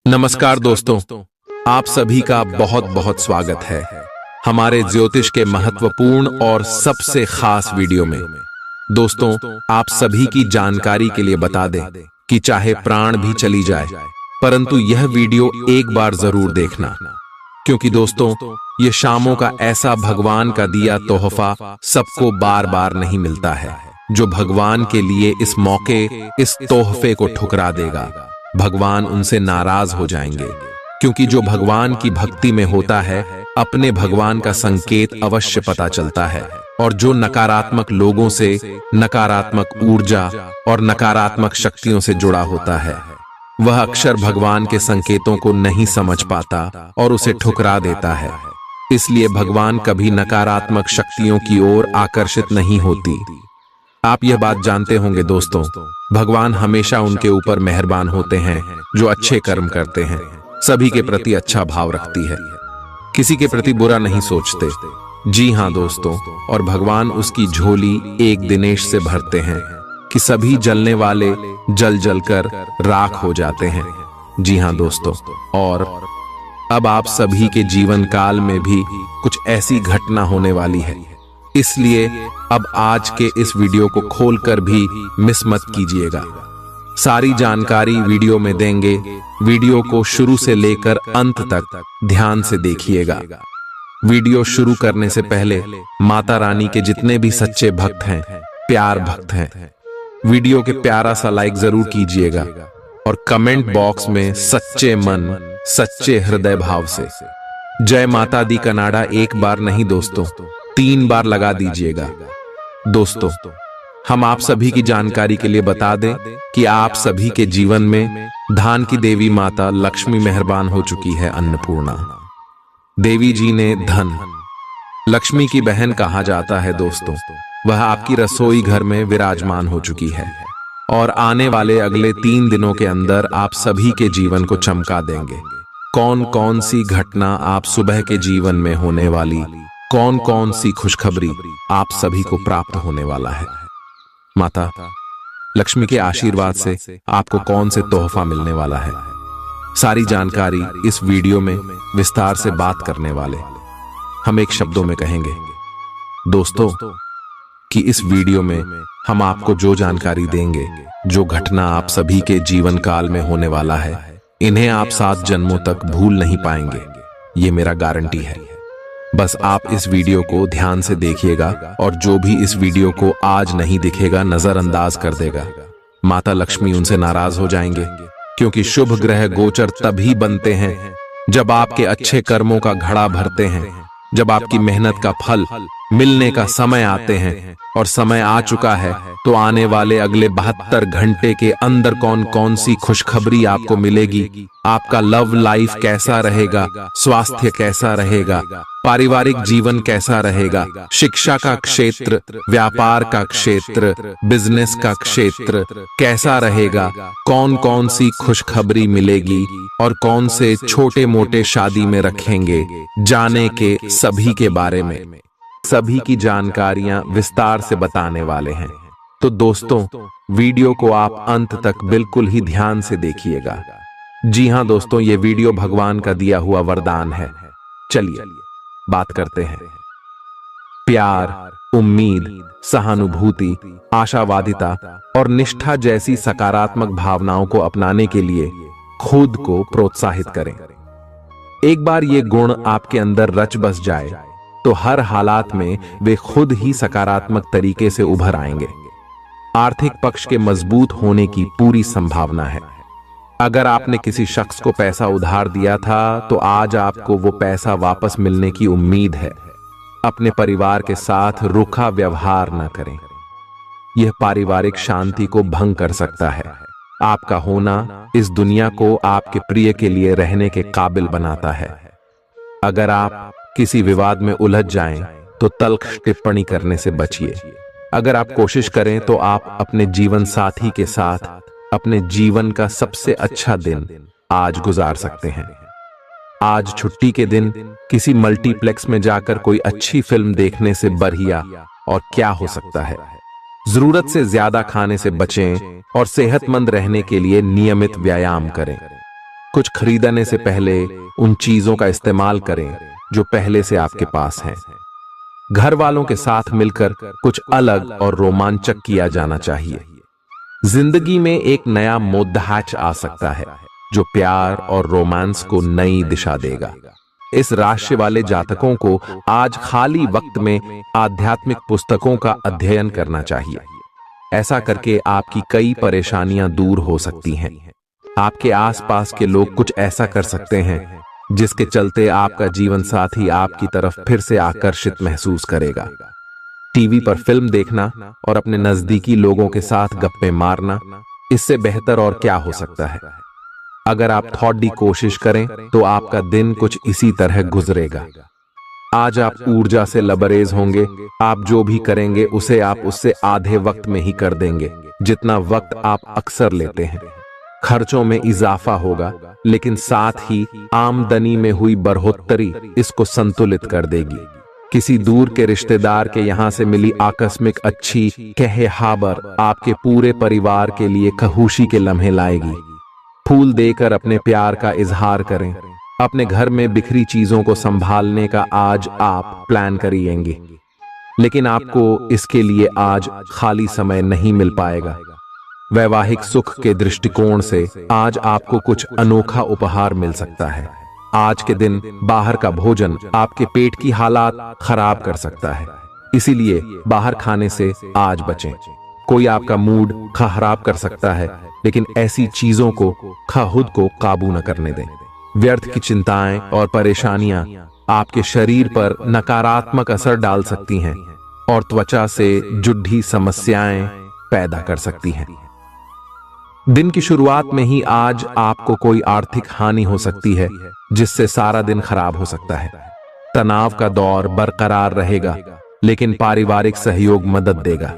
नमस्कार दोस्तों, आप सभी का बहुत बहुत स्वागत है हमारे ज्योतिष के महत्वपूर्ण और सबसे खास वीडियो में। दोस्तों, आप सभी की जानकारी के लिए बता दें कि चाहे प्राण भी चली जाए, परंतु यह वीडियो एक बार जरूर देखना, क्योंकि दोस्तों ये शामों का ऐसा भगवान का दिया तोहफा सबको बार बार नहीं मिलता है। जो भगवान के लिए इस मौके इस तोहफे को ठुकरा देगा, भगवान उनसे नाराज हो जाएंगे, क्योंकि जो भगवान की भक्ति में होता है अपने भगवान का संकेत अवश्य पता चलता है। और जो नकारात्मक लोगों से, नकारात्मक ऊर्जा और नकारात्मक शक्तियों से जुड़ा होता है, वह अक्सर भगवान के संकेतों को नहीं समझ पाता और उसे ठुकरा देता है। इसलिए भगवान कभी नकारात्मक शक्तियों की ओर आकर्षित नहीं होती। आप यह बात जानते होंगे दोस्तों, भगवान हमेशा उनके ऊपर मेहरबान होते हैं जो अच्छे कर्म करते हैं, सभी के प्रति अच्छा भाव रखती है, किसी के प्रति बुरा नहीं सोचते। जी हाँ दोस्तों, और भगवान उसकी झोली एक दिनेश से भरते हैं कि सभी जलने वाले जल जलकर राख हो जाते हैं। जी हाँ दोस्तों, और अब आप सभी के जीवन काल में भी कुछ ऐसी घटना होने वाली है, इसलिए अब आज के इस वीडियो को खोलकर भी मिस मत कीजिएगा। सारी जानकारी वीडियो में देंगे, वीडियो को शुरू से लेकर अंत तक ध्यान से देखिएगा। वीडियो शुरू करने से पहले माता रानी के जितने भी सच्चे भक्त हैं, प्यार भक्त हैं, वीडियो के प्यारा सा लाइक जरूर कीजिएगा और कमेंट बॉक्स में सच्चे मन, सच्चे हृदय भाव से जय माता दी कनाडा एक बार नहीं दोस्तों 3 बार लगा दीजिएगा। दोस्तों, हम आप सभी की जानकारी के लिए बता दें कि आप सभी के जीवन में धान की देवी माता लक्ष्मी मेहरबान हो चुकी है। अन्नपूर्णा देवी जी ने धन लक्ष्मी की बहन कहा जाता है दोस्तों, वह आपकी रसोई घर में विराजमान हो चुकी है और आने वाले अगले 3 दिनों के अंदर आप सभी के जीवन को चमका देंगे। कौन कौन सी घटना आप सुबह के जीवन में होने वाली, कौन कौन सी खुशखबरी आप सभी को प्राप्त होने वाला है, माता लक्ष्मी के आशीर्वाद से आपको कौन से तोहफा मिलने वाला है, सारी जानकारी इस वीडियो में विस्तार से बात करने वाले। हम एक शब्दों में कहेंगे दोस्तों कि इस वीडियो में हम आपको जो जानकारी देंगे, जो घटना आप सभी के जीवन काल में होने वाला है, इन्हें आप 7 जन्मों तक भूल नहीं पाएंगे, ये मेरा गारंटी है। बस आप इस वीडियो को ध्यान से देखिएगा और जो भी इस वीडियो को आज नहीं दिखेगा नजरअंदाज कर देगा, माता लक्ष्मी उनसे नाराज हो जाएंगे, क्योंकि शुभ ग्रह गोचर तभी बनते हैं जब आपके अच्छे कर्मों का घड़ा भरते हैं, जब आपकी मेहनत का फल मिलने का समय आते हैं। और समय आ चुका है तो आने वाले अगले 72 घंटे के अंदर कौन कौन सी खुशखबरी आपको मिलेगी, आपका लव लाइफ कैसा रहेगा, स्वास्थ्य कैसा रहेगा, पारिवारिक जीवन कैसा रहेगा, शिक्षा का क्षेत्र, व्यापार का क्षेत्र, बिजनेस का क्षेत्र कैसा रहेगा, कौन कौन सी खुशखबरी मिलेगी और कौन से छोटे मोटे शादी में रखेंगे, जाने के सभी के बारे में सभी की जानकारियां विस्तार से बताने वाले हैं। तो दोस्तों, वीडियो को आप अंत तक बिल्कुल ही ध्यान से देखिएगा। जी हां दोस्तों, ये वीडियो भगवान का दिया हुआ वरदान है। चलिए बात करते हैं। प्यार, उम्मीद, सहानुभूति, आशावादिता और निष्ठा जैसी सकारात्मक भावनाओं को अपनाने के लिए खुद को प्रोत्साहित करें। एक बार ये गुण आपके अंदर रच बस जाए तो हर हालात में वे खुद ही सकारात्मक तरीके से उभर आएंगे। आर्थिक पक्ष के मजबूत होने की पूरी संभावना है। अगर आपने किसी शख्स को पैसा उधार दिया था तो आज आपको वो पैसा वापस मिलने की उम्मीद है। अपने परिवार के साथ रूखा व्यवहार न करें, यह पारिवारिक शांति को भंग कर सकता है। आपका होना इस दुनिया को आपके प्रिय के लिए रहने के काबिल बनाता है। अगर आप किसी विवाद में उलझ जाएं तो तल्ख टिप्पणी करने से बचिए। अगर आप कोशिश करें तो आप अपने जीवन साथी के साथ अपने जीवन का सबसे अच्छा दिन आज गुजार सकते हैं। आज छुट्टी के दिन किसी मल्टीप्लेक्स में जाकर कोई अच्छी फिल्म देखने से बढ़िया और क्या हो सकता है। जरूरत से ज्यादा खाने से बचें और सेहतमंद रहने के लिए नियमित व्यायाम करें। कुछ खरीदने से पहले उन चीजों का इस्तेमाल करें जो पहले से आपके पास हैं। घर वालों के साथ मिलकर कुछ अलग और रोमांचक किया जाना चाहिए। जिंदगी में एक नया मोद्दाच आ सकता है जो प्यार और रोमांस को नई दिशा देगा। इस राशि वाले जातकों को आज खाली वक्त में आध्यात्मिक पुस्तकों का अध्ययन करना चाहिए। ऐसा करके आपकी कई परेशानियां दूर हो सकती हैं। आपके आसपास के लोग कुछ ऐसा कर सकते हैं जिसके चलते आपका जीवन साथी आपकी तरफ फिर से आकर्षित महसूस करेगा। टीवी पर फिल्म देखना और अपने नजदीकी लोगों के साथ गप्पे मारना, इससे बेहतर और क्या हो सकता है। अगर आप थोड़ी कोशिश करें तो आपका दिन कुछ इसी तरह गुजरेगा। आज आप ऊर्जा से लबरेज होंगे। आप जो भी करेंगे उसे आप उससे आधे वक्त में ही कर देंगे जितना वक्त आप अक्सर लेते हैं। खर्चों में इजाफा होगा, लेकिन साथ ही आमदनी में हुई बढ़ोतरी इसको संतुलित कर देगी। किसी दूर के रिश्तेदार के यहां से मिली आकस्मिक अच्छी खबर आपके पूरे परिवार के लिए खुशी के लम्हे लाएगी। फूल देकर अपने प्यार का इजहार करें। अपने घर में बिखरी चीजों को संभालने का आज आप प्लान करिएंगे, लेकिन आपको इसके लिए आज खाली समय नहीं मिल पाएगा। वैवाहिक सुख के दृष्टिकोण से आज आपको कुछ अनोखा उपहार मिल सकता है। आज के दिन बाहर का भोजन आपके पेट की हालात खराब कर सकता है, इसीलिए बाहर खाने से आज बचें। कोई आपका मूड खराब कर सकता है, लेकिन ऐसी चीजों को खुद को काबू न करने दें। व्यर्थ की चिंताएं और परेशानियां आपके शरीर पर नकारात्मक असर डाल सकती हैं और त्वचा से जुड़ी समस्याएं पैदा कर सकती हैं। दिन की शुरुआत में ही आज आपको कोई आर्थिक हानि हो सकती है, जिससे सारा दिन खराब हो सकता है। तनाव का दौर बरकरार रहेगा, लेकिन पारिवारिक सहयोग मदद देगा।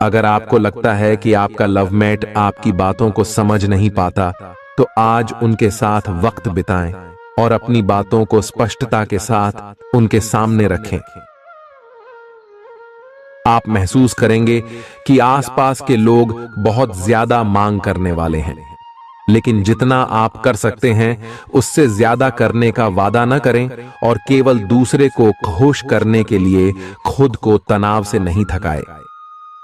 अगर आपको लगता है कि आपका लवमेट आपकी बातों को समझ नहीं पाता, तो आज उनके साथ वक्त बिताएं और अपनी बातों को स्पष्टता के साथ उनके सामने रखें। आप महसूस करेंगे कि आसपास के लोग बहुत ज्यादा मांग करने वाले हैं, लेकिन जितना आप कर सकते हैं उससे ज्यादा करने का वादा न करें और केवल दूसरे को खुश करने के लिए खुद को तनाव से नहीं थकाएं।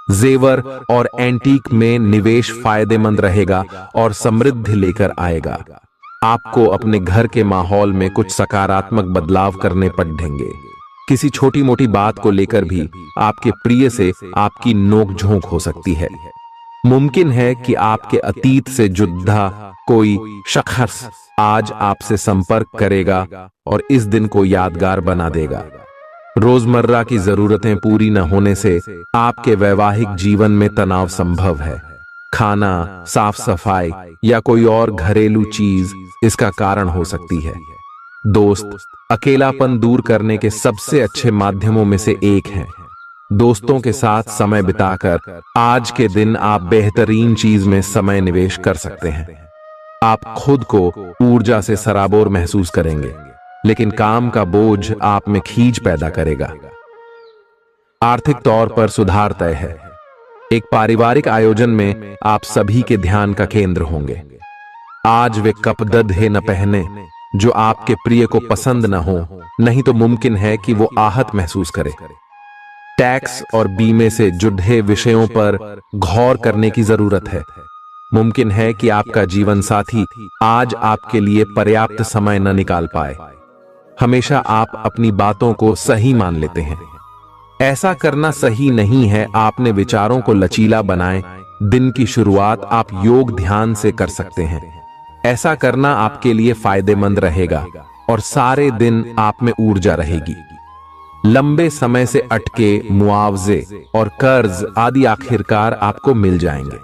जेवर और एंटीक में निवेश फायदेमंद रहेगा और समृद्धि लेकर आएगा। आपको अपने घर के माहौल में कुछ सकारात्मक बदलाव करने पड़ेंगे। किसी छोटी मोटी बात को लेकर भी आपके प्रिय से आपकी नोकझोंक हो सकती है। मुमकिन है कि आपके अतीत से जुड़ा कोई शख्स आज आपसे संपर्क करेगा और इस दिन को यादगार बना देगा। रोजमर्रा की जरूरतें पूरी न होने से आपके वैवाहिक जीवन में तनाव संभव है। खाना, साफ सफाई या कोई और घरेलू चीज इसका कारण हो सकती है। दोस्त अकेलापन दूर करने के सबसे अच्छे माध्यमों में से एक है। दोस्तों के साथ समय बिताकर आज के दिन आप बेहतरीन चीज में समय निवेश कर सकते हैं। आप खुद को ऊर्जा से सराबोर महसूस करेंगे, लेकिन काम का बोझ आप में खींच पैदा करेगा। आर्थिक तौर पर सुधार तय है। एक पारिवारिक आयोजन में आप सभी के ध्यान का केंद्र होंगे। आज वे कपड़े न पहने जो आपके प्रिय को पसंद न हो, नहीं तो मुमकिन है कि वो आहत महसूस करे। टैक्स और बीमे से जुड़े विषयों पर गौर करने की जरूरत है। मुमकिन है कि आपका जीवन साथी आज आपके लिए पर्याप्त समय न निकाल पाए। हमेशा आप अपनी बातों को सही मान लेते हैं। ऐसा करना सही नहीं है। आपने विचारों को लचीला बनाएं। दिन की शुरुआत आप योग ध्यान से कर सकते हैं। ऐसा करना आपके लिए फायदेमंद रहेगा और सारे दिन आप में ऊर्जा रहेगी। लंबे समय से अटके मुआवजे और कर्ज आदि आखिरकार आपको मिल जाएंगे।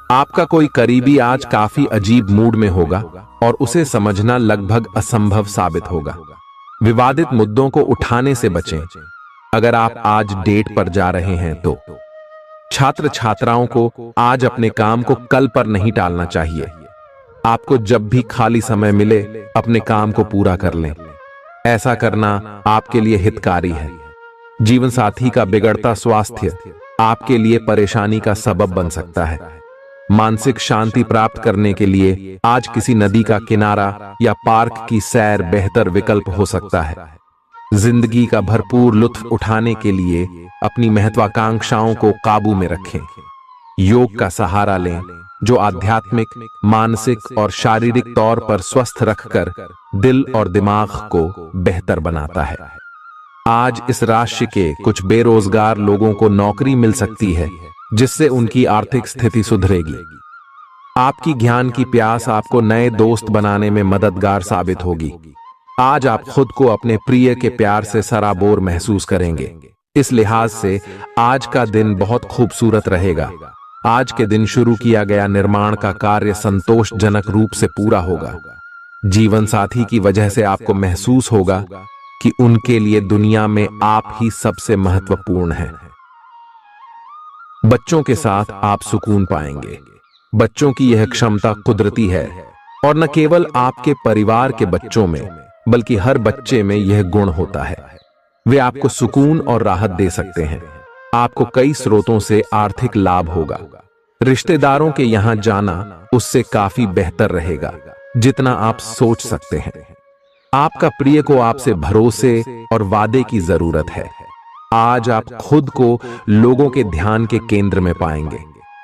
आपका कोई करीबी आज काफी अजीब मूड में होगा और उसे समझना लगभग असंभव साबित होगा। विवादित मुद्दों को उठाने से बचें। अगर आप आज डेट पर जा रहे हैं तो छात्र छात्राओं को आज अपने काम को कल पर नहीं टालना चाहिए। आपको जब भी खाली समय मिले अपने काम को पूरा कर लें। ऐसा करना आपके लिए हितकारी है। जीवन साथी का बिगड़ता स्वास्थ्य आपके लिए परेशानी का सबब बन सकता है। मानसिक शांति प्राप्त करने के लिए आज किसी नदी का किनारा या पार्क की सैर बेहतर विकल्प हो सकता है। जिंदगी का भरपूर लुत्फ उठाने के लिए अपनी महत्वाकांक्षाओं को काबू में रखें। योग का सहारा लें, जो आध्यात्मिक, मानसिक और शारीरिक तौर पर स्वस्थ रखकर दिल और दिमाग को बेहतर बनाता है। आज इस राशि के कुछ बेरोजगार लोगों को नौकरी मिल सकती है, जिससे उनकी आर्थिक स्थिति सुधरेगी। आपकी ज्ञान की प्यास आपको नए दोस्त बनाने में मददगार साबित होगी। आज आप खुद को अपने प्रिय के प्यार से सराबोर महसूस करेंगे। इस लिहाज से आज का दिन बहुत खूबसूरत रहेगा। आज के दिन शुरू किया गया निर्माण का कार्य संतोषजनक रूप से पूरा होगा। जीवन साथी की वजह से आपको महसूस होगा कि उनके लिए दुनिया में आप ही सबसे महत्वपूर्ण हैं। बच्चों के साथ आप सुकून पाएंगे। बच्चों की यह क्षमता कुदरती है और न केवल आपके परिवार के बच्चों में, बल्कि हर बच्चे में यह गुण होता है। वे आपको सुकून और राहत दे सकते हैं। आपको कई स्रोतों से आर्थिक लाभ होगा। रिश्तेदारों के यहां जाना उससे काफी बेहतर रहेगा, जितना आप सोच सकते हैं। आपका प्रिय को आपसे भरोसे और वादे की जरूरत है। आज आप खुद को लोगों के ध्यान के केंद्र में पाएंगे,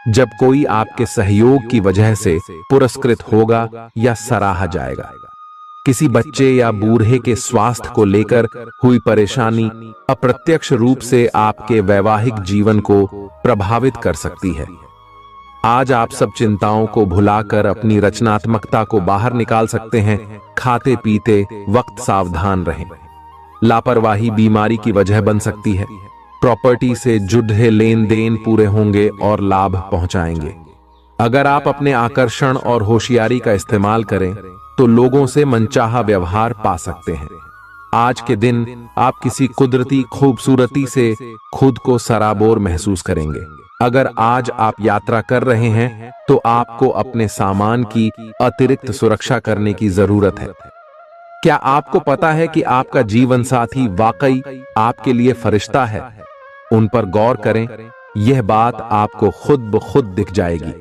जब कोई आपके सहयोग की वजह से पुरस्कृत होगा या सराहा जाएगा। किसी बच्चे या बूढ़े के स्वास्थ्य को लेकर हुई परेशानी अप्रत्यक्ष रूप से आपके वैवाहिक जीवन को प्रभावित कर सकती है। आज आप सब चिंताओं को भुलाकर अपनी रचनात्मकता को बाहर निकाल सकते हैं। खाते पीते वक्त सावधान रहें। लापरवाही बीमारी की वजह बन सकती है। प्रॉपर्टी से जुड़े लेन देन पूरे होंगे और लाभ पहुंचाएंगे। अगर आप अपने आकर्षण और होशियारी का इस्तेमाल करें तो लोगों से मनचाहा व्यवहार पा सकते हैं। आज के दिन आप किसी कुदरती खूबसूरती से खुद को सराबोर महसूस करेंगे। अगर आज आप यात्रा कर रहे हैं तो आपको अपने सामान की अतिरिक्त सुरक्षा करने की जरूरत है। क्या आपको पता है कि आपका जीवन साथी वाकई आपके लिए फरिश्ता है? उन पर गौर करें, यह बात आपको खुद ब खुद दिख जाएगी।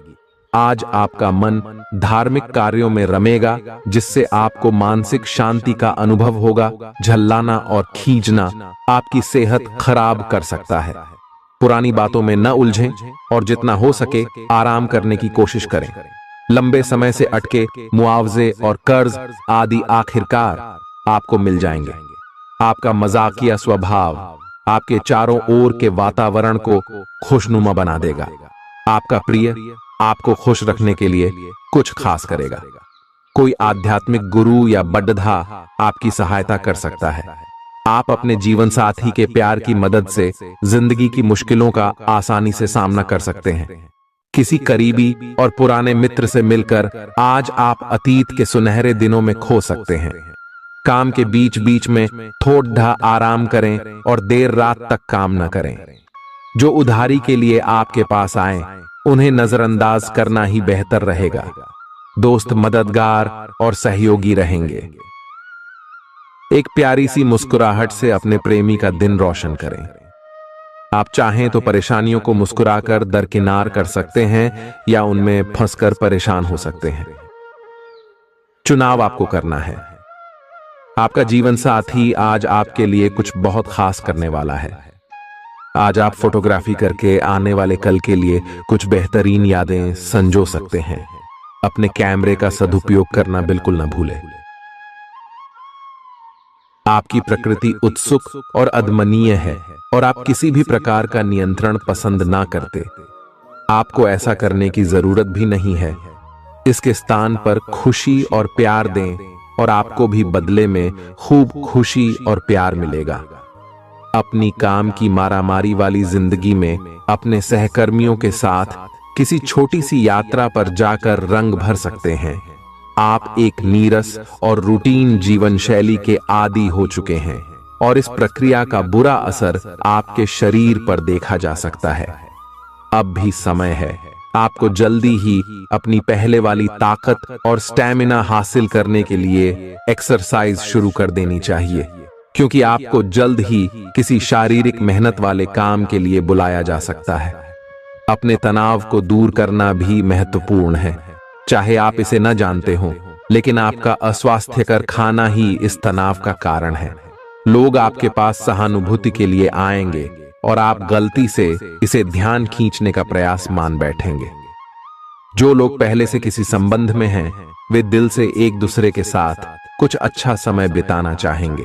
आज आपका मन धार्मिक कार्यों में रमेगा, जिससे आपको मानसिक शांति का अनुभव होगा। झल्लाना और खींचना आपकी सेहत खराब कर सकता है। पुरानी बातों में न उलझें और जितना हो सके आराम करने की कोशिश करें। लंबे समय से अटके मुआवजे और कर्ज आदि आखिरकार आपको मिल जाएंगे। आपका मजाकिया स्वभाव आपके चारों ओर के वातावरण को खुशनुमा बना देगा। आपका प्रिय आपको खुश रखने के लिए कुछ खास करेगा। कोई आध्यात्मिक गुरु या बड्ढा आपकी सहायता कर सकता है। आप अपने जीवन साथी के प्यार की मदद से जिंदगी की मुश्किलों का आसानी से सामना कर सकते हैं। किसी करीबी और पुराने मित्र से मिलकर आज आप अतीत के सुनहरे दिनों में खो सकते हैं। काम के बीच बीच में थोड़ा आराम करें और देर रात तक काम न करें। जो उधारी के लिए आपके पास आए उन्हें नजरअंदाज करना ही बेहतर रहेगा। दोस्त मददगार और सहयोगी रहेंगे। एक प्यारी सी मुस्कुराहट से अपने प्रेमी का दिन रोशन करें। आप चाहें तो परेशानियों को मुस्कुराकर दरकिनार कर सकते हैं या उनमें फंसकर परेशान हो सकते हैं। चुनाव आपको करना है। आपका जीवन साथी आज आपके लिए कुछ बहुत खास करने वाला है। आज आप फोटोग्राफी करके आने वाले कल के लिए कुछ बेहतरीन यादें संजो सकते हैं। अपने कैमरे का सदुपयोग करना बिल्कुल न भूलें। आपकी प्रकृति उत्सुक और अदमनीय है और आप किसी भी प्रकार का नियंत्रण पसंद ना करते। आपको ऐसा करने की जरूरत भी नहीं है। इसके स्थान पर खुशी और प्यार दें और आपको भी बदले में खूब खुशी और प्यार मिलेगा। अपनी काम की मारामारी वाली जिंदगी में अपने सहकर्मियों के साथ किसी छोटी सी यात्रा पर जाकर रंग भर सकते हैं। आप एक नीरस और रूटीन जीवन शैली के आदी हो चुके हैं और इस प्रक्रिया का बुरा असर आपके शरीर पर देखा जा सकता है। अब भी समय है। आपको जल्दी ही अपनी पहले वाली ताकत और स्टैमिना हासिल करने के लिए एक्सरसाइज शुरू कर देनी चाहिए, क्योंकि आपको जल्द ही किसी शारीरिक मेहनत वाले काम के लिए बुलाया जा सकता है। अपने तनाव को दूर करना भी महत्वपूर्ण है। चाहे आप इसे न जानते हो, लेकिन आपका अस्वास्थ्यकर खाना ही इस तनाव का कारण है। लोग आपके पास सहानुभूति के लिए आएंगे और आप गलती से इसे ध्यान खींचने का प्रयास मान बैठेंगे। जो लोग पहले से किसी संबंध में हैं, वे दिल से एक दूसरे के साथ कुछ अच्छा समय बिताना चाहेंगे।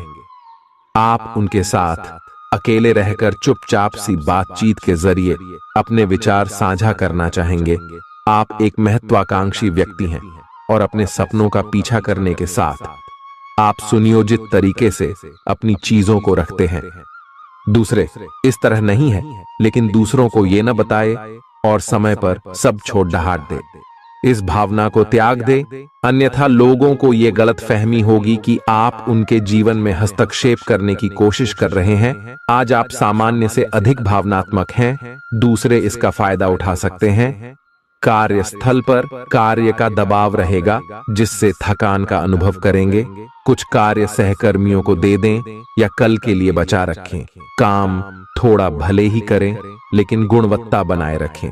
आप उनके साथ अकेले रहकर चुपचाप सी बातचीत के जरिए अपने विचार साझा करना चाहेंगे। आप एक महत्वाकांक्षी व्यक्ति हैं और अपने सपनों का पीछा करने के साथ आप सुनियोजित तरीके से अपनी चीजों को रखते हैं। दूसरे इस तरह नहीं है, लेकिन दूसरों को ये न बताए और समय पर सब छोड़ ढाट दे। इस भावना को त्याग दे, अन्यथा लोगों को ये गलत फहमी होगी कि आप उनके जीवन में हस्तक्षेप करने की कोशिश कर रहे हैं। आज आप सामान्य से अधिक भावनात्मक हैं, दूसरे इसका फायदा उठा सकते हैं। कार्यस्थल पर कार्य का दबाव रहेगा, जिससे थकान का अनुभव करेंगे। कुछ कार्य सहकर्मियों को दे दें या कल के लिए बचा रखें। काम थोड़ा भले ही करें, लेकिन गुणवत्ता बनाए रखें।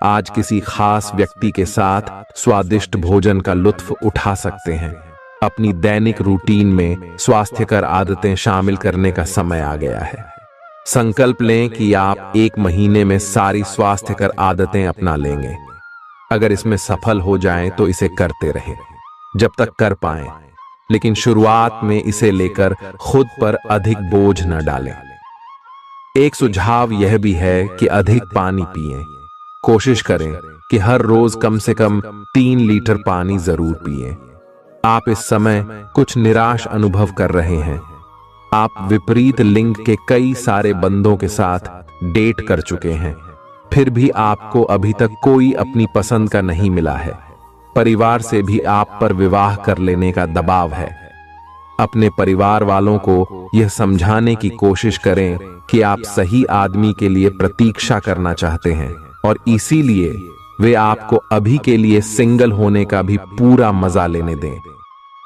आज किसी खास व्यक्ति के साथ स्वादिष्ट भोजन का लुत्फ उठा सकते हैं। अपनी दैनिक रूटीन में स्वास्थ्यकर आदतें शामिल करने का समय आ गया है। संकल्प लें कि आप 1 महीने में सारी स्वास्थ्यकर आदतें अपना लेंगे। अगर इसमें सफल हो जाएं तो इसे करते रहें जब तक कर पाएं, लेकिन शुरुआत में इसे लेकर खुद पर अधिक बोझ न डालें। एक सुझाव यह भी है कि अधिक पानी पिएं। कोशिश करें कि हर रोज कम से कम 3 लीटर पानी जरूर पिएं। आप इस समय कुछ निराश अनुभव कर रहे हैं। आप विपरीत लिंग के कई सारे बंदों के साथ डेट कर चुके हैं, फिर भी आपको अभी तक कोई अपनी पसंद का नहीं मिला है। परिवार से भी आप पर विवाह कर लेने का दबाव है। अपने परिवार वालों को यह समझाने की कोशिश करें कि आप सही आदमी के लिए प्रतीक्षा करना चाहते हैं और इसीलिए वे आपको अभी के लिए सिंगल होने का भी पूरा मजा लेने दें।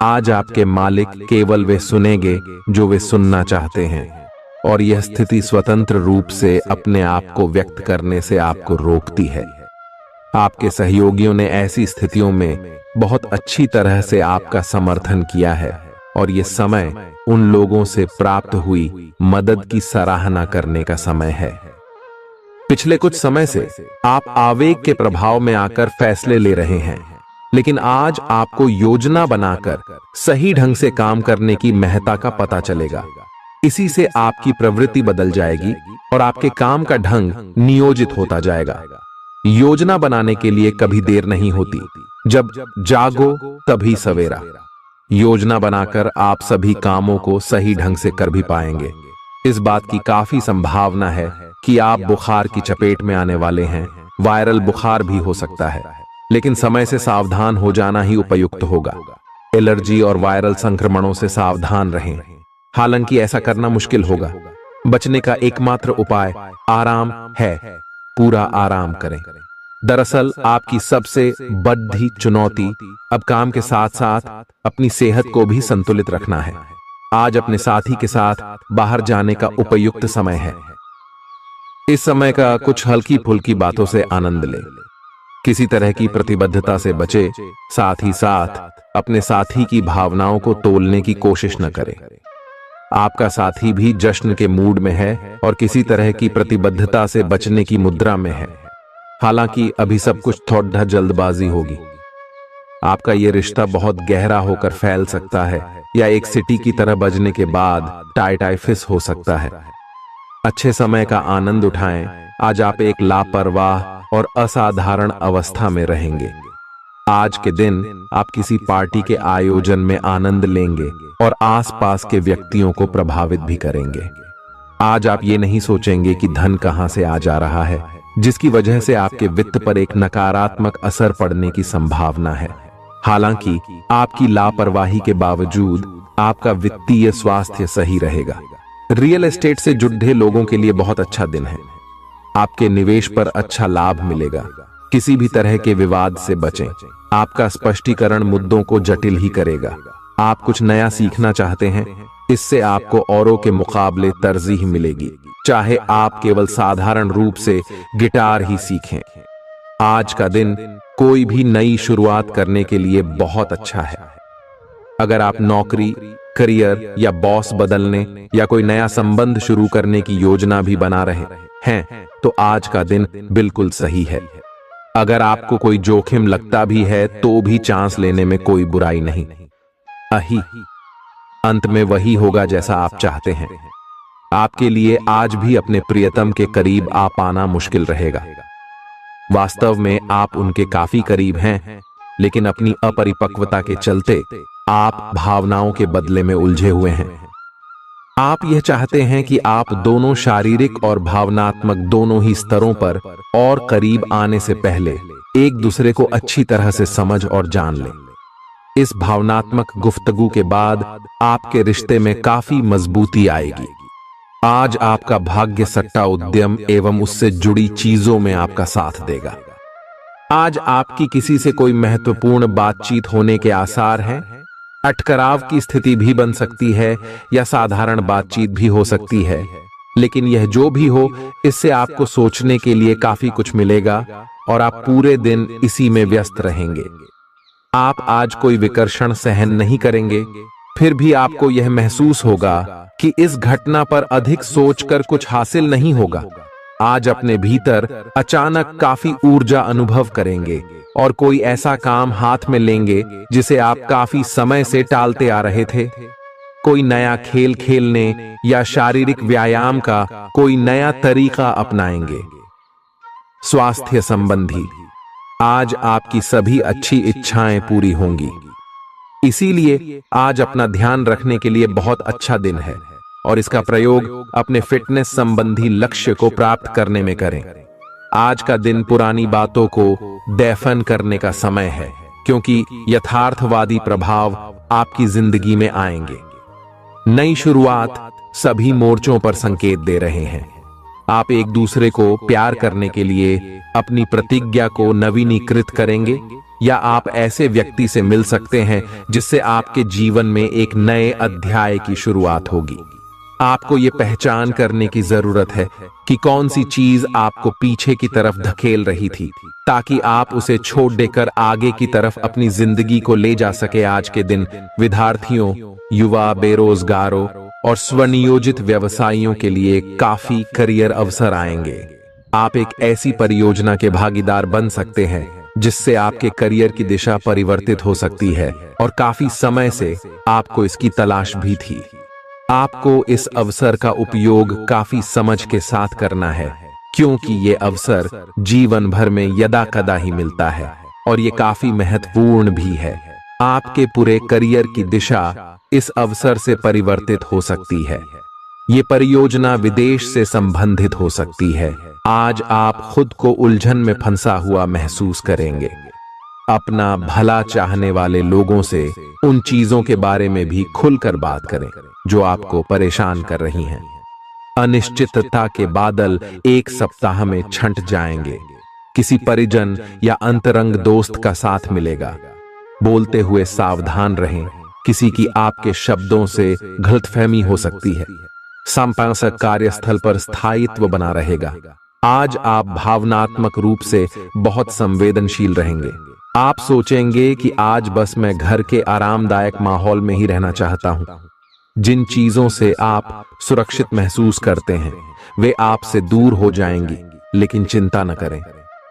आज आपके मालिक केवल वे सुनेंगे जो वे सुनना चाहते हैं, और यह स्थिति स्वतंत्र रूप से अपने आप को व्यक्त करने से आपको रोकती है। आपके सहयोगियों ने ऐसी स्थितियों में बहुत अच्छी तरह से आपका समर्थन किया है, और यह समय उन लोगों से प्राप्त हुई मदद की सराहना करने का समय है। पिछले कुछ समय से आप आवेग के प्रभाव में आकर फैसले ले रहे हैं, लेकिन आज आपको योजना बनाकर सही ढंग से काम करने की महत्ता का पता चलेगा। इसी से आपकी प्रवृत्ति बदल जाएगी और आपके काम का ढंग नियोजित होता जाएगा। योजना बनाने के लिए कभी देर नहीं होती, जब जागो तभी सवेरा। योजना बनाकर आप सभी कामों को सही ढंग से कर भी पाएंगे। इस बात की काफी संभावना है कि आप बुखार की चपेट में आने वाले हैं। वायरल बुखार भी हो सकता है, लेकिन समय से सावधान हो जाना ही उपयुक्त होगा। एलर्जी और वायरल संक्रमणों से सावधान रहें। हालांकि ऐसा करना मुश्किल होगा। बचने का एकमात्र उपाय आराम है। पूरा आराम करें। दरअसल आपकी सबसे बड़ी चुनौती अब काम के साथ साथ अपनी सेहत को भी संतुलित रखना है। आज अपने साथी के साथ बाहर जाने का उपयुक्त समय है। इस समय का कुछ हल्की फुल्की बातों से आनंद लें। किसी तरह की प्रतिबद्धता से बचे, साथ ही साथ अपने साथी की भावनाओं को तोलने की कोशिश न करें। आपका साथी भी जश्न के मूड में है और किसी तरह की प्रतिबद्धता से बचने की मुद्रा में है। हालांकि अभी सब कुछ थोड़ा जल्दबाजी होगी। आपका यह रिश्ता बहुत गहरा होकर फैल सकता है, या एक सिटी की तरह बजने के बाद टाई फिस हो सकता है। अच्छे समय का आनंद उठाएं। आज आप एक लापरवाह और असाधारण अवस्था में रहेंगे। आज के दिन आप किसी पार्टी के आयोजन में आनंद लेंगे और आसपास के व्यक्तियों को प्रभावित भी करेंगे। आज आप ये नहीं सोचेंगे कि धन कहां से आ जा रहा है, जिसकी वजह से आपके वित्त पर एक नकारात्मक असर पड़ने की संभावना है। हालांकि आपकी लापरवाही के बावजूद आपका वित्तीय स्वास्थ्य सही रहेगा। रियल एस्टेट से जुड़े लोगों के लिए बहुत अच्छा दिन है। आपके निवेश पर अच्छा लाभ मिलेगा। किसी भी तरह के विवाद से बचें। आपका स्पष्टीकरण मुद्दों को जटिल ही करेगा। आप कुछ नया सीखना चाहते हैं, इससे आपको औरों के मुकाबले तरजीह मिलेगी। चाहे आप केवल साधारण रूप से गिटार ही सीखें। आज का दिन कोई भी नई शुरुआत करने के लिए बहुत अच्छा है। अगर आप नौकरी, करियर या बॉस बदलने या कोई नया संबंध शुरू करने की योजना भी बना रहे हैं तो आज का दिन बिल्कुल सही है। अगर आपको कोई जोखिम लगता भी है तो भी चांस लेने में कोई बुराई नहीं। अंत में वही होगा जैसा आप चाहते हैं। आपके लिए आज भी अपने प्रियतम के करीब आ पाना मुश्किल रहेगा। वास्तव में आप उनके काफी करीब हैं, लेकिन अपनी अपरिपक्वता के चलते आप भावनाओं के बदले में उलझे हुए हैं। आप यह चाहते हैं कि आप दोनों शारीरिक और भावनात्मक दोनों ही स्तरों पर और करीब आने से पहले एक दूसरे को अच्छी तरह से समझ और जान लें। इस भावनात्मक गुफ्तगू के बाद आपके रिश्ते में काफी मजबूती आएगी। आज आपका भाग्य सट्टा उद्यम एवं उससे जुड़ी चीजों में आपका साथ देगा। आज आपकी किसी से कोई महत्वपूर्ण बातचीत होने के आसार हैं। अटकराव की स्थिति भी बन सकती है या साधारण बातचीत भी हो सकती है, लेकिन यह जो भी हो, इससे आपको सोचने के लिए काफी कुछ मिलेगा और आप पूरे दिन इसी में व्यस्त रहेंगे। आप आज कोई विकर्षण सहन नहीं करेंगे, फिर भी आपको यह महसूस होगा कि इस घटना पर अधिक सोचकर कुछ हासिल नहीं होगा। आज अपने भीतर अचानक काफी ऊर्जा अनुभव करेंगे और कोई ऐसा काम हाथ में लेंगे जिसे आप काफी समय से टालते आ रहे थे। कोई नया खेल खेलने या शारीरिक व्यायाम का कोई नया तरीका अपनाएंगे। स्वास्थ्य संबंधी आज आपकी सभी अच्छी इच्छाएं पूरी होंगी। इसीलिए आज अपना ध्यान रखने के लिए बहुत अच्छा दिन है और इसका प्रयोग अपने फिटनेस संबंधी लक्ष्य को प्राप्त करने में करें। आज का दिन पुरानी बातों को दफन करने का समय है, क्योंकि यथार्थवादी प्रभाव आपकी जिंदगी में आएंगे। नई शुरुआत सभी मोर्चों पर संकेत दे रहे हैं। आप एक दूसरे को प्यार करने के लिए अपनी प्रतिज्ञा को नवीनीकृत करेंगे या आप ऐसे व्यक्ति से मिल सकते हैं जिससे आपके जीवन में एक नए अध्याय की शुरुआत होगी। आपको ये पहचान करने की जरूरत है कि कौन सी चीज आपको पीछे की तरफ धकेल रही थी, ताकि आप उसे छोड़ देकर आगे की तरफ अपनी जिंदगी को ले जा सके। आज के दिन विद्यार्थियों, युवा, बेरोजगारों और स्वनियोजित व्यवसायियों के लिए काफी करियर अवसर आएंगे। आप एक ऐसी परियोजना के भागीदार बन सकते हैं जिससे आपके करियर की दिशा परिवर्तित हो सकती है और काफी समय से आपको इसकी तलाश भी थी। आपको इस अवसर का उपयोग काफी समझ के साथ करना है, क्योंकि ये अवसर जीवन भर में यदा कदा ही मिलता है और ये काफी महत्वपूर्ण भी है। आपके पूरे करियर की दिशा इस अवसर से परिवर्तित हो सकती है। ये परियोजना विदेश से संबंधित हो सकती है। आज आप खुद को उलझन में फंसा हुआ महसूस करेंगे। अपना भला चाहने वाले लोगों से उन चीजों के बारे में भी खुलकर बात करें जो आपको परेशान कर रही हैं। अनिश्चितता के बादल एक सप्ताह में छंट जाएंगे। किसी परिजन या अंतरंग दोस्त का साथ मिलेगा। बोलते हुए सावधान रहें, किसी की आपके शब्दों से गलतफहमी हो सकती है। संपादक कार्यस्थल पर स्थायित्व बना रहेगा। आज आप भावनात्मक रूप से बहुत संवेदनशील रहेंगे। आप सोचेंगे कि आज बस मैं घर के आरामदायक माहौल में ही रहना चाहता हूं। जिन चीजों से आप सुरक्षित महसूस करते हैं वे आपसे दूर हो जाएंगी, लेकिन चिंता न करें।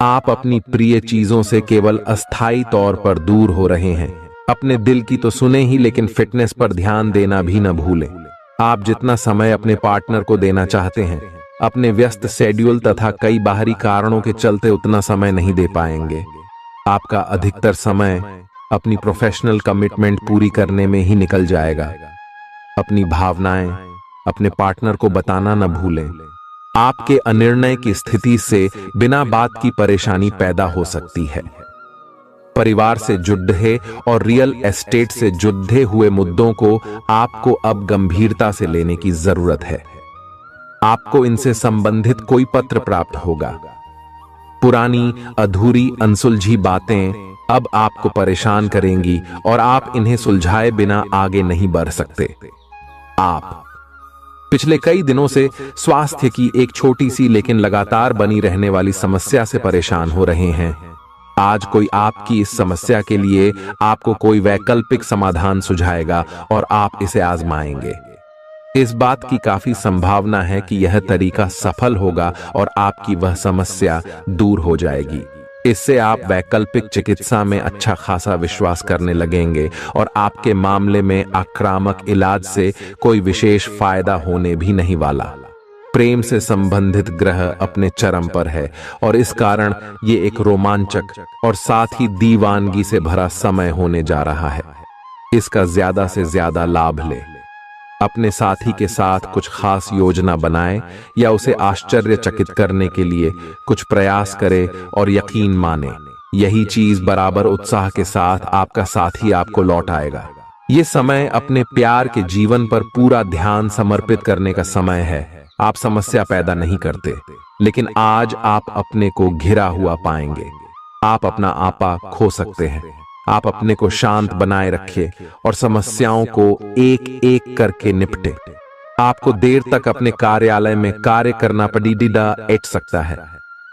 आप अपनी प्रिय चीजों से केवल अस्थायी तौर पर दूर हो रहे हैं। अपने दिल की तो सुने ही, लेकिन फिटनेस पर ध्यान देना भी न भूलें। आप जितना समय अपने पार्टनर को देना चाहते हैं, अपने व्यस्त शेड्यूल तथा कई बाहरी कारणों के चलते उतना समय नहीं दे पाएंगे। आपका अधिकतर समय अपनी प्रोफेशनल कमिटमेंट पूरी करने में ही निकल जाएगा। अपनी भावनाएं अपने पार्टनर को बताना न भूलें। आपके अनिर्णय की स्थिति से बिना बात की परेशानी पैदा हो सकती है। परिवार से जुड़े और रियल एस्टेट से जुड़े हुए मुद्दों को आपको अब गंभीरता से लेने की जरूरत है। आपको इनसे संबंधित कोई पत्र प्राप्त होगा। पुरानी अधूरी अनसुलझी बातें अब आपको परेशान करेंगी और आप इन्हें सुलझाए बिना आगे नहीं बढ़ सकते। आप पिछले कई दिनों से स्वास्थ्य की एक छोटी सी लेकिन लगातार बनी रहने वाली समस्या से परेशान हो रहे हैं। आज कोई आपकी इस समस्या के लिए आपको कोई वैकल्पिक समाधान सुझाएगा और आप इसे आजमाएंगे। इस बात की काफी संभावना है कि यह तरीका सफल होगा और आपकी वह समस्या दूर हो जाएगी। इससे आप वैकल्पिक चिकित्सा में अच्छा खासा विश्वास करने लगेंगे और आपके मामले में आक्रामक इलाज से कोई विशेष फायदा होने भी नहीं वाला। प्रेम से संबंधित ग्रह अपने चरम पर है और इस कारण ये एक रोमांचक और साथ ही दीवानगी से भरा समय होने जा रहा है। इसका ज्यादा से ज्यादा लाभ ले। अपने साथी के साथ कुछ खास योजना बनाएं या उसे आश्चर्यचकित करने के लिए कुछ प्रयास करें और यकीन माने यही चीज बराबर उत्साह के साथ आपका साथी आपको लौट आएगा। ये समय अपने प्यार के जीवन पर पूरा ध्यान समर्पित करने का समय है। आप समस्या पैदा नहीं करते, लेकिन आज आप अपने को घिरा हुआ पाएंगे। आप अपना आपा खो सकते हैं। आप अपने को शांत बनाए रखें और समस्याओं को एक एक करके निपटे। आपको देर तक अपने कार्यालय में कार्य करना पड़ सकता है।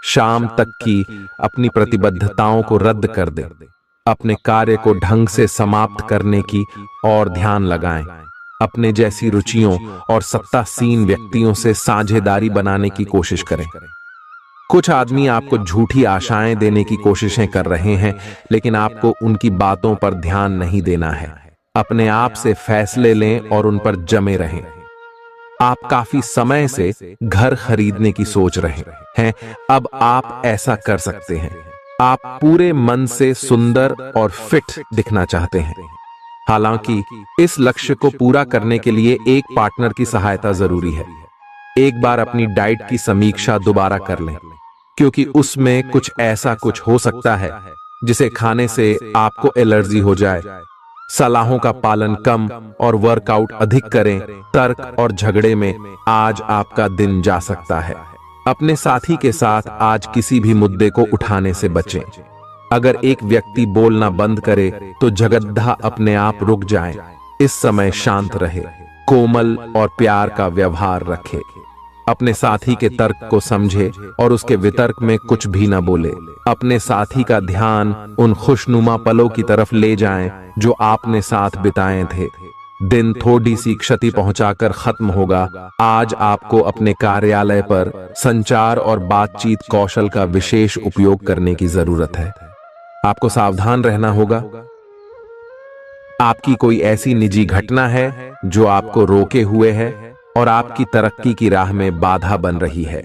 शाम तक की अपनी प्रतिबद्धताओं को रद्द कर दें। अपने कार्य को ढंग से समाप्त करने की और ध्यान लगाएं। अपने जैसी रुचियों और सत्तासीन व्यक्तियों से साझेदारी बनाने की कोशिश करें। कुछ आदमी आपको झूठी आशाएं देने की कोशिशें कर रहे हैं, लेकिन आपको उनकी बातों पर ध्यान नहीं देना है। अपने आप से फैसले लें और उन पर जमे रहें। आप काफी समय से घर खरीदने की सोच रहे हैं। अब आप ऐसा कर सकते हैं। आप पूरे मन से सुंदर और फिट दिखना चाहते हैं। हालांकि इस लक्ष्य को पूरा करने के लिए एक पार्टनर की सहायता जरूरी है। एक बार अपनी डाइट की समीक्षा दोबारा कर लें, क्योंकि उसमें कुछ ऐसा कुछ हो सकता है जिसे खाने से आपको एलर्जी हो जाए। सलाहों का पालन कम और वर्कआउट अधिक करें। तर्क और झगड़े में आज आपका दिन जा सकता है। अपने साथी के साथ आज किसी भी मुद्दे को उठाने से बचें। अगर एक व्यक्ति बोलना बंद करे तो जगद्धा अपने आप रुक जाए। इस समय शांत रहे, कोमल और प्यार का व्यवहार रखे। अपने साथी के तर्क को समझे और उसके वितर्क में कुछ भी न बोले। अपने साथी का ध्यान उन खुशनुमा पलों की तरफ ले जाएं जो आपने साथ बिताए थे। दिन थोड़ी सी क्षति पहुंचाकर खत्म होगा। आज आपको अपने कार्यालय पर संचार और बातचीत कौशल का विशेष उपयोग करने की जरूरत है। आपको सावधान रहना होगा। आपकी कोई ऐसी निजी घटना है जो आपको रोके हुए है और आपकी तरक्की की राह में बाधा बन रही है।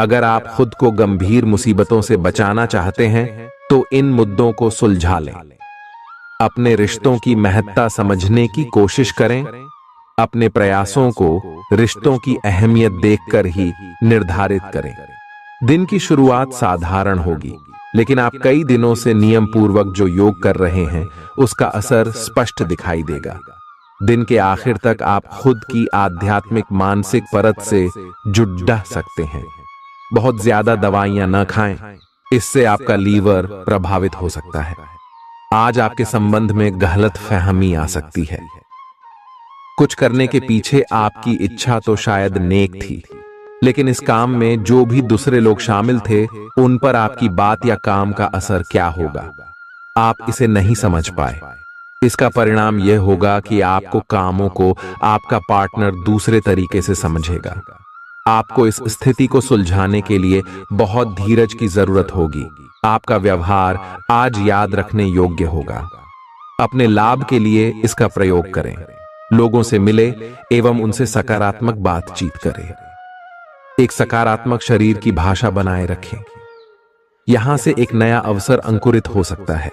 अगर आप खुद को गंभीर मुसीबतों से बचाना चाहते हैं तो इन मुद्दों को सुलझा लें। अपने रिश्तों की महत्ता समझने की कोशिश करें। अपने प्रयासों को रिश्तों की अहमियत देखकर ही निर्धारित करें। दिन की शुरुआत साधारण होगी, लेकिन आप कई दिनों से नियम पूर्वक जो योग कर रहे हैं उसका असर स्पष्ट दिखाई देगा। दिन के आखिर तक आप खुद की आध्यात्मिक मानसिक परत से जुड़ सकते हैं। बहुत ज्यादा दवाइयां न खाएं, इससे आपका लीवर प्रभावित हो सकता है। आज आपके संबंध में गलतफहमी आ सकती है। कुछ करने के पीछे आपकी इच्छा तो शायद नेक थी, लेकिन इस काम में जो भी दूसरे लोग शामिल थे उन पर आपकी बात या काम का असर क्या होगा, आप इसे नहीं समझ पाए। इसका परिणाम यह होगा कि आपको कामों को आपका पार्टनर दूसरे तरीके से समझेगा। आपको इस स्थिति को सुलझाने के लिए बहुत धीरज की जरूरत होगी। आपका व्यवहार आज याद रखने योग्य होगा। अपने लाभ के लिए इसका प्रयोग करें। लोगों से मिले एवं उनसे सकारात्मक बातचीत करें। एक सकारात्मक शरीर की भाषा बनाए रखें। यहां से एक नया अवसर अंकुरित हो सकता है।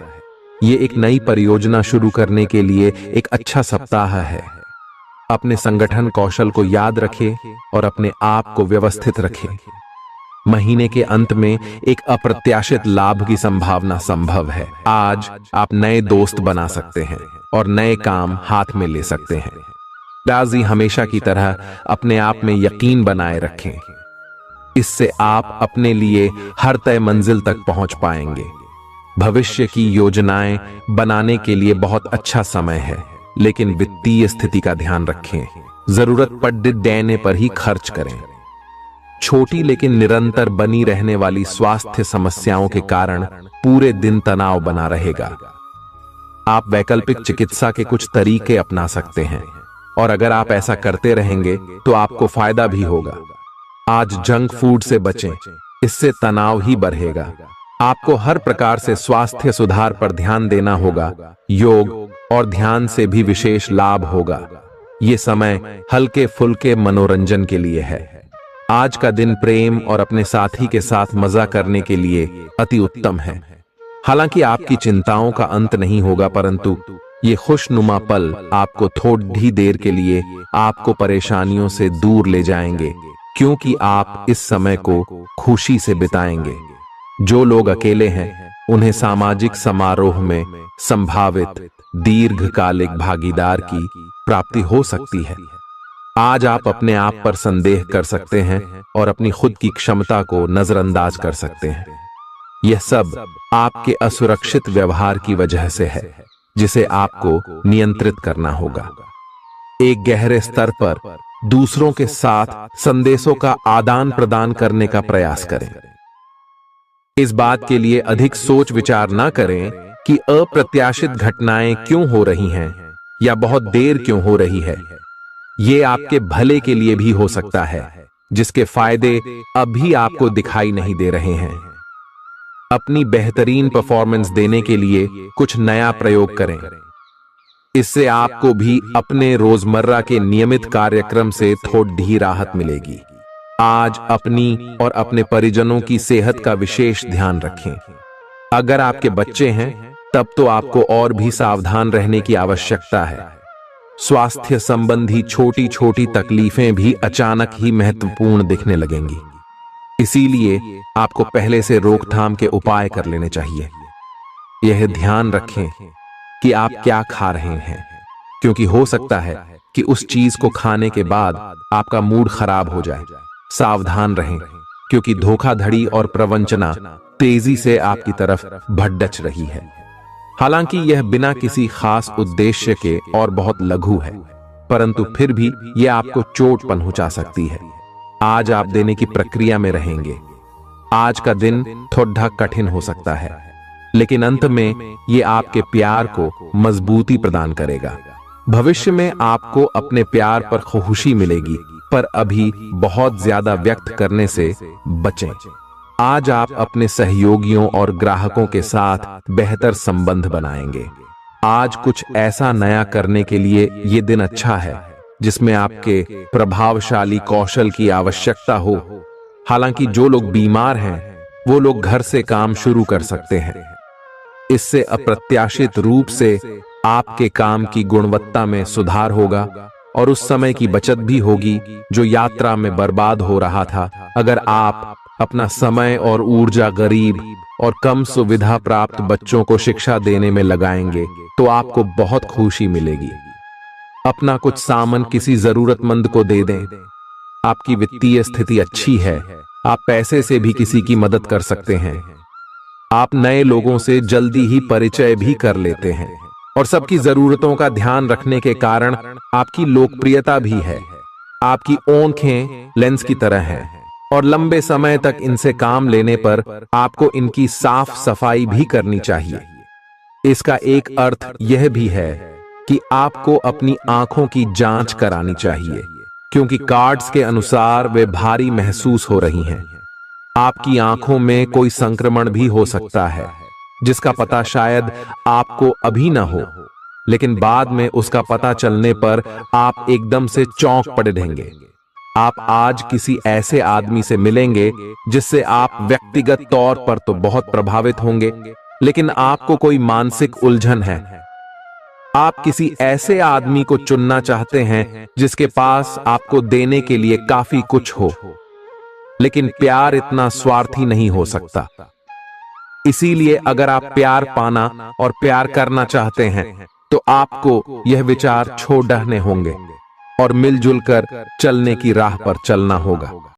ये एक नई परियोजना शुरू करने के लिए एक अच्छा सप्ताह है। अपने संगठन कौशल को याद रखें और अपने आप को व्यवस्थित रखें। महीने के अंत में एक अप्रत्याशित लाभ की संभावना संभव है। आज आप नए दोस्त बना सकते हैं और नए काम हाथ में ले सकते हैं। राजी हमेशा की तरह अपने आप में यकीन बनाए रखें। इससे आप अपने लिए हर तय मंजिल तक पहुंच पाएंगे। भविष्य की योजनाएं बनाने के लिए बहुत अच्छा समय है, लेकिन वित्तीय स्थिति का ध्यान रखें। जरूरत पड़ने पर ही खर्च करें। छोटी लेकिन निरंतर बनी रहने वाली स्वास्थ्य समस्याओं के कारण पूरे दिन तनाव बना रहेगा। आप वैकल्पिक चिकित्सा के कुछ तरीके अपना सकते हैं और अगर आप ऐसा करते रहेंगे तो आपको फायदा भी होगा। आज जंक फूड से बचें, इससे तनाव ही बढ़ेगा। आपको हर प्रकार से स्वास्थ्य सुधार पर ध्यान देना होगा। योग और ध्यान से भी विशेष लाभ होगा। ये समय हल्के फुल्के मनोरंजन के लिए है। आज का दिन प्रेम और अपने साथी के साथ मजा करने के लिए अति उत्तम है। हालांकि आपकी चिंताओं का अंत नहीं होगा, परंतु ये खुशनुमा पल आपको थोड़ी देर के लिए आपको परेशानियों से दूर ले जाएंगे, क्योंकि आप इस समय को खुशी से बिताएंगे। जो लोग अकेले हैं उन्हें सामाजिक समारोह में संभावित दीर्घकालिक भागीदार की प्राप्ति हो सकती है। आज आप अपने आप पर संदेह कर सकते हैं और अपनी खुद की क्षमता को नजरअंदाज कर सकते हैं। यह सब आपके असुरक्षित व्यवहार की वजह से है, जिसे आपको नियंत्रित करना होगा। एक गहरे स्तर पर दूसरों के साथ संदेशों का आदान प्रदान करने का प्रयास करें। इस बात के लिए अधिक सोच विचार न करें कि अप्रत्याशित घटनाएं क्यों हो रही हैं या बहुत देर क्यों हो रही है। ये आपके भले के लिए भी हो सकता है, जिसके फायदे अभी आपको दिखाई नहीं दे रहे हैं। अपनी बेहतरीन परफॉर्मेंस देने के लिए कुछ नया प्रयोग करें। इससे आपको भी अपने रोजमर्रा के नियमित कार्यक्रम से थोड़ी राहत मिलेगी। आज अपनी और अपने परिजनों की सेहत का विशेष ध्यान रखें। अगर आपके बच्चे हैं तब तो आपको और भी सावधान रहने की आवश्यकता है। स्वास्थ्य संबंधी छोटी छोटी तकलीफें भी अचानक ही महत्वपूर्ण दिखने लगेंगी, इसीलिए आपको पहले से रोकथाम के उपाय कर लेने चाहिए। यह ध्यान रखें कि आप क्या खा रहे हैं, क्योंकि हो सकता है कि उस चीज को खाने के बाद आपका मूड खराब हो जाए। सावधान रहें, क्योंकि धोखाधड़ी और प्रवंचना तेजी से आपकी तरफ भड़क रही है। हालांकि यह बिना किसी खास उद्देश्य के और बहुत लघु है, परंतु फिर भी यह आपको चोट पहुंचा सकती है। आज आप देने की प्रक्रिया में रहेंगे। आज का दिन थोड़ा कठिन हो सकता है, लेकिन अंत में यह आपके प्यार को मजबूती प्रदान करेगा। भविष्य में आपको अपने प्यार पर खुशी मिलेगी, पर अभी बहुत ज्यादा व्यक्त करने से बचें। आज आप अपने सहयोगियों और ग्राहकों के साथ बेहतर संबंध बनाएंगे। आज कुछ ऐसा नया करने के लिए ये दिन अच्छा है जिसमें आपके प्रभावशाली कौशल की आवश्यकता हो। हालांकि जो लोग बीमार हैं वो लोग घर से काम शुरू कर सकते हैं। इससे अप्रत्याशित रूप से आपके काम की गुणवत्ता में सुधार होगा और उस समय की बचत भी होगी जो यात्रा में बर्बाद हो रहा था। अगर आप अपना समय और ऊर्जा गरीब और कम सुविधा प्राप्त बच्चों को शिक्षा देने में लगाएंगे तो आपको बहुत खुशी मिलेगी। अपना कुछ सामान किसी जरूरतमंद को दे दें। आपकी वित्तीय स्थिति अच्छी है, आप पैसे से भी किसी की मदद कर सकते हैं। आप नए लोगों से जल्दी ही परिचय भी कर लेते हैं और सबकी जरूरतों का ध्यान रखने के कारण आपकी लोकप्रियता भी है। आपकी आंखें लेंस की तरह हैं और लंबे समय तक इनसे काम लेने पर आपको इनकी साफ सफाई भी करनी चाहिए। इसका एक अर्थ यह भी है कि आपको अपनी आंखों की जांच करानी चाहिए, क्योंकि कार्ड्स के अनुसार वे भारी महसूस हो रही हैं। आपकी आंखों में कोई संक्रमण भी हो सकता है, जिसका पता शायद आपको अभी ना हो, लेकिन बाद में उसका पता चलने पर आप एकदम से चौंक पड़ेंगे। आप आज किसी ऐसे आदमी से मिलेंगे जिससे आप व्यक्तिगत तौर पर तो बहुत प्रभावित होंगे, लेकिन आपको कोई मानसिक उलझन है। आप किसी ऐसे आदमी को चुनना चाहते हैं जिसके पास आपको देने के लिए काफी कुछ हो, लेकिन प्यार इतना स्वार्थी नहीं हो सकता। इसीलिए अगर आप प्यार पाना और प्यार करना चाहते हैं तो आपको यह विचार छोड़ने होंगे और मिलजुल कर चलने की राह पर चलना होगा।